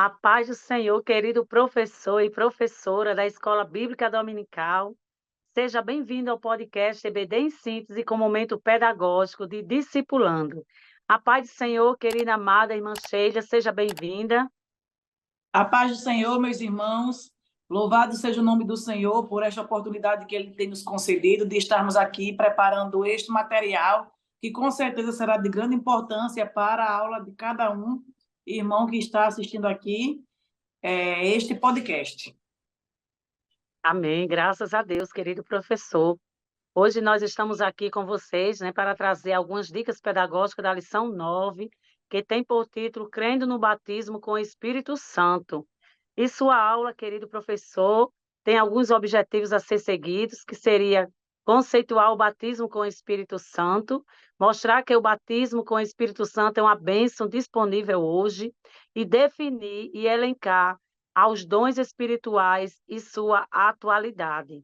A paz do Senhor, querido professor e professora da Escola Bíblica Dominical. Seja bem-vindo ao podcast EBD em Síntese com momento pedagógico de Discipulando. A paz do Senhor, querida amada irmã Sheila, seja bem-vinda. A paz do Senhor, meus irmãos. Louvado seja o nome do Senhor por esta oportunidade que Ele tem nos concedido de estarmos aqui preparando este material, que com certeza será de grande importância para a aula de cada um irmão que está assistindo aqui este podcast. Amém, graças a Deus, querido professor. Hoje nós estamos aqui com vocês, para trazer algumas dicas pedagógicas da lição 9, que tem por título Crendo no Batismo com o Espírito Santo. E sua aula, querido professor, tem alguns objetivos a ser seguidos, que seria conceituar o batismo com o Espírito Santo, mostrar que o batismo com o Espírito Santo é uma bênção disponível hoje, e definir e elencar aos dons espirituais e sua atualidade.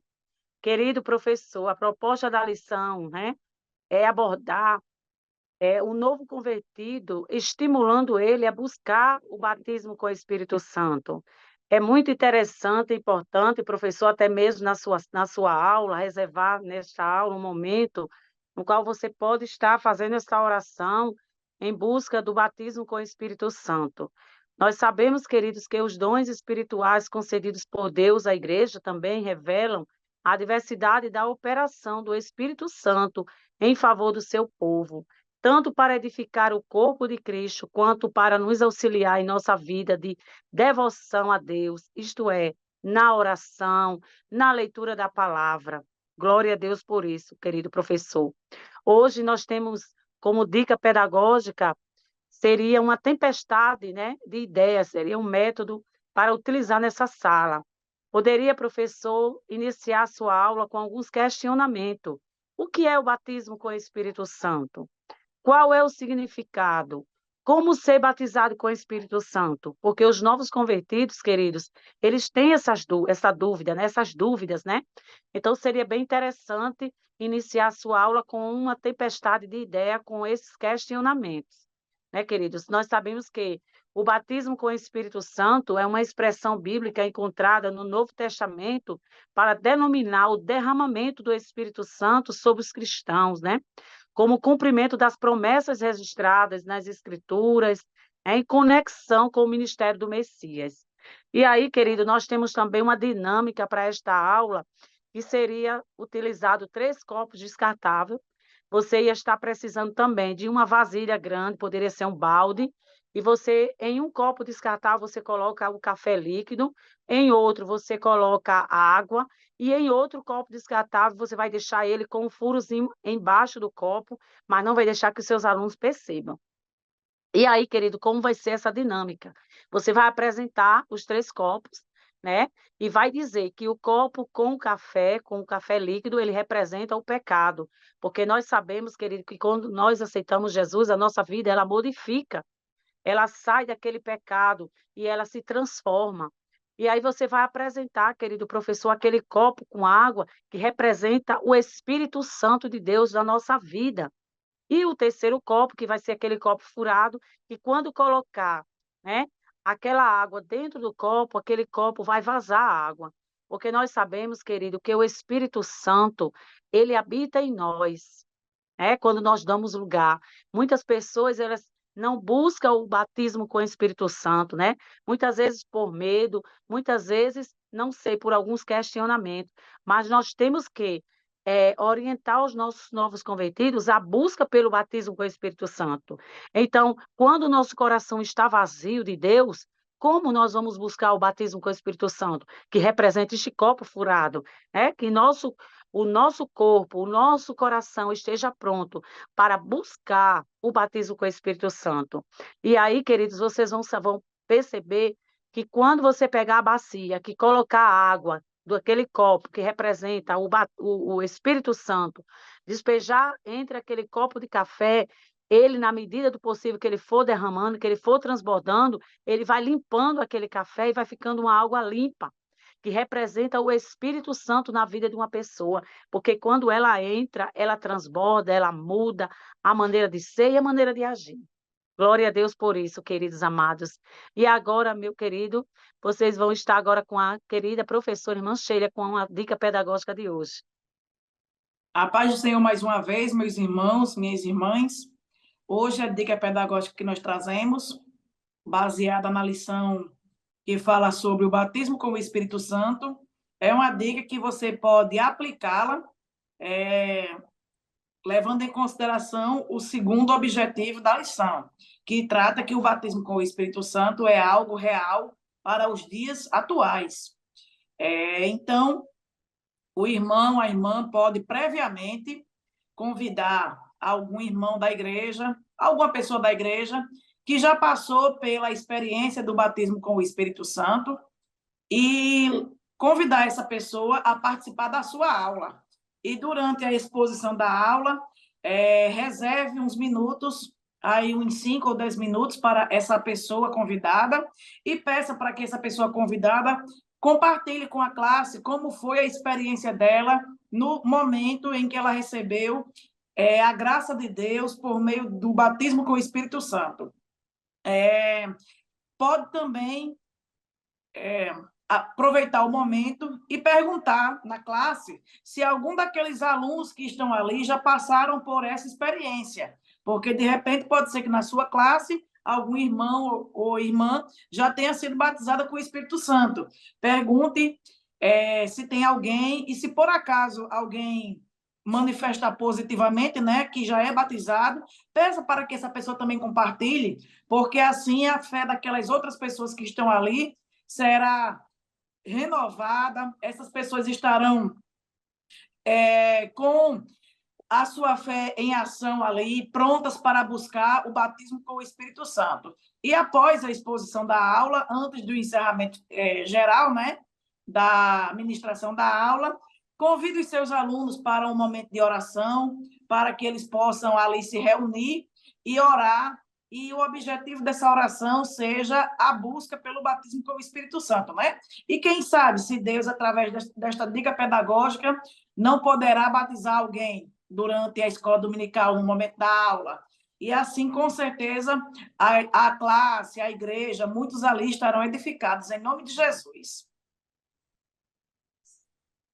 Querido professor, a proposta da lição, é abordar o novo convertido, estimulando ele a buscar o batismo com o Espírito Santo. É muito interessante e importante, professor, até mesmo na sua aula, reservar nesta aula um momento no qual você pode estar fazendo essa oração em busca do batismo com o Espírito Santo. Nós sabemos, queridos, que os dons espirituais concedidos por Deus à igreja também revelam a diversidade da operação do Espírito Santo em favor do seu povo, tanto para edificar o corpo de Cristo, quanto para nos auxiliar em nossa vida de devoção a Deus, isto é, na oração, na leitura da palavra. Glória a Deus por isso, querido professor. Hoje nós temos como dica pedagógica, seria uma tempestade, de ideias, seria um método para utilizar nessa sala. Poderia, professor, iniciar sua aula com alguns questionamentos. O que é o batismo com o Espírito Santo? Qual é o significado? Como ser batizado com o Espírito Santo? Porque os novos convertidos, queridos, eles têm essa dúvida, essas dúvidas, né? Então, seria bem interessante iniciar a sua aula com uma tempestade de ideia com esses questionamentos, né, queridos? Nós sabemos que o batismo com o Espírito Santo é uma expressão bíblica encontrada no Novo Testamento para denominar o derramamento do Espírito Santo sobre os cristãos, né? Como cumprimento das promessas registradas nas Escrituras, em conexão com o ministério do Messias. E aí, querido, nós temos também uma dinâmica para esta aula, que seria utilizado 3 copos descartáveis. Você ia estar precisando também de uma vasilha grande, poderia ser um balde, e você, em um copo descartável, você coloca o café líquido, em outro você coloca água, e em outro copo descartável, você vai deixar ele com um furozinho embaixo do copo, mas não vai deixar que os seus alunos percebam. E aí, querido, como vai ser essa dinâmica? Você vai apresentar os 3 copos, né? E vai dizer que o copo com o café líquido, ele representa o pecado. Porque nós sabemos, querido, que quando nós aceitamos Jesus, a nossa vida, ela modifica. Ela sai daquele pecado e ela se transforma. E aí você vai apresentar, querido professor, aquele copo com água que representa o Espírito Santo de Deus na nossa vida. E o terceiro copo, que vai ser aquele copo furado, que quando colocar, né, aquela água dentro do copo, aquele copo vai vazar a água. Porque nós sabemos, querido, que o Espírito Santo, ele habita em nós, quando nós damos lugar. Muitas pessoas, elas não buscam o batismo com o Espírito Santo, né? Muitas vezes por medo, muitas vezes, não sei, por alguns questionamentos, mas nós temos que orientar os nossos novos convertidos à busca pelo batismo com o Espírito Santo. Então, quando o nosso coração está vazio de Deus, como nós vamos buscar o batismo com o Espírito Santo, que representa este copo furado, que o nosso corpo, o nosso coração esteja pronto para buscar o batismo com o Espírito Santo. E aí, queridos, vocês vão perceber que quando você pegar a bacia, que colocar a água daquele copo que representa o Espírito Santo, despejar entre aquele copo de café, ele, na medida do possível que ele for derramando, que ele for transbordando, ele vai limpando aquele café e vai ficando uma água limpa, que representa o Espírito Santo na vida de uma pessoa, porque quando ela entra, ela transborda, ela muda a maneira de ser e a maneira de agir. Glória a Deus por isso, queridos amados. E agora, meu querido, vocês vão estar agora com a querida professora irmã Sheila com a dica pedagógica de hoje. A paz do Senhor mais uma vez, meus irmãos, minhas irmãs. Hoje a dica pedagógica que nós trazemos, baseada na lição que fala sobre o batismo com o Espírito Santo, é uma dica que você pode aplicá-la, levando em consideração o segundo objetivo da lição, que trata que o batismo com o Espírito Santo é algo real para os dias atuais. Então, o irmão, a irmã pode previamente convidar algum irmão da igreja, alguma pessoa da igreja que já passou pela experiência do batismo com o Espírito Santo e convidar essa pessoa a participar da sua aula. E durante a exposição da aula, reserve uns minutos, aí uns 5 ou 10 minutos para essa pessoa convidada e peça para que essa pessoa convidada compartilhe com a classe como foi a experiência dela no momento em que ela recebeu a graça de Deus por meio do batismo com o Espírito Santo. Pode também aproveitar o momento e perguntar na classe se algum daqueles alunos que estão ali já passaram por essa experiência, porque de repente pode ser que na sua classe algum irmão ou irmã já tenha sido batizada com o Espírito Santo. Pergunte se tem alguém, e se por acaso alguém manifestar positivamente, né, que já é batizado, peça para que essa pessoa também compartilhe, porque assim a fé daquelas outras pessoas que estão ali será renovada, essas pessoas estarão com a sua fé em ação ali, prontas para buscar o batismo com o Espírito Santo. E após a exposição da aula, antes do encerramento geral, né, da ministração da aula, convide os seus alunos para um momento de oração, para que eles possam ali se reunir e orar, e o objetivo dessa oração seja a busca pelo batismo com o Espírito Santo, né? E quem sabe se Deus, através desta dica pedagógica, não poderá batizar alguém durante a escola dominical, no momento da aula. E assim, com certeza, a classe, a igreja, muitos ali estarão edificados, em nome de Jesus.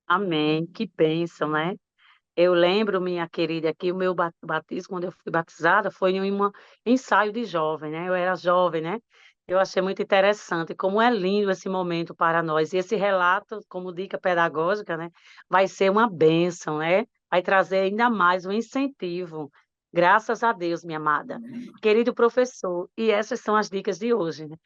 Amém. Que bênção, né? Eu lembro, minha querida, que o meu batismo, quando eu fui batizada, foi em um ensaio de jovem, né? Eu era jovem, né? Eu achei muito interessante como é lindo esse momento para nós. E esse relato, como dica pedagógica, né, vai ser uma bênção, né? Vai trazer ainda mais um incentivo. Graças a Deus, minha amada. Querido professor, e essas são as dicas de hoje, né?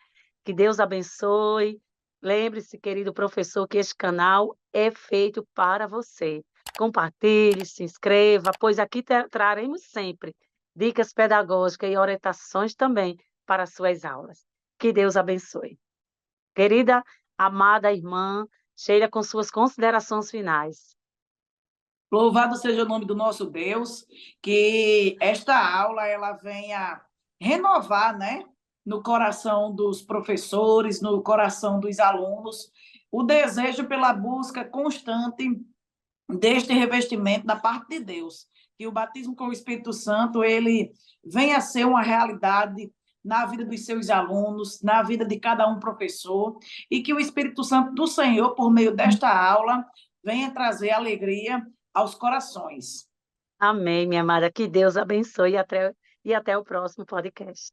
Que Deus abençoe. Lembre-se, querido professor, que este canal é feito para você. Compartilhe, se inscreva, pois aqui traremos sempre dicas pedagógicas e orientações também para as suas aulas. Que Deus abençoe. Querida, amada irmã, Sheila, com suas considerações finais. Louvado seja o nome do nosso Deus, que esta aula ela venha renovar, né, no coração dos professores, no coração dos alunos, o desejo pela busca constante deste revestimento da parte de Deus, que o batismo com o Espírito Santo ele venha a ser uma realidade na vida dos seus alunos, na vida de cada um professor, e que o Espírito Santo do Senhor, por meio desta aula, venha trazer alegria aos corações. Amém, minha amada. Que Deus abençoe e até o próximo podcast.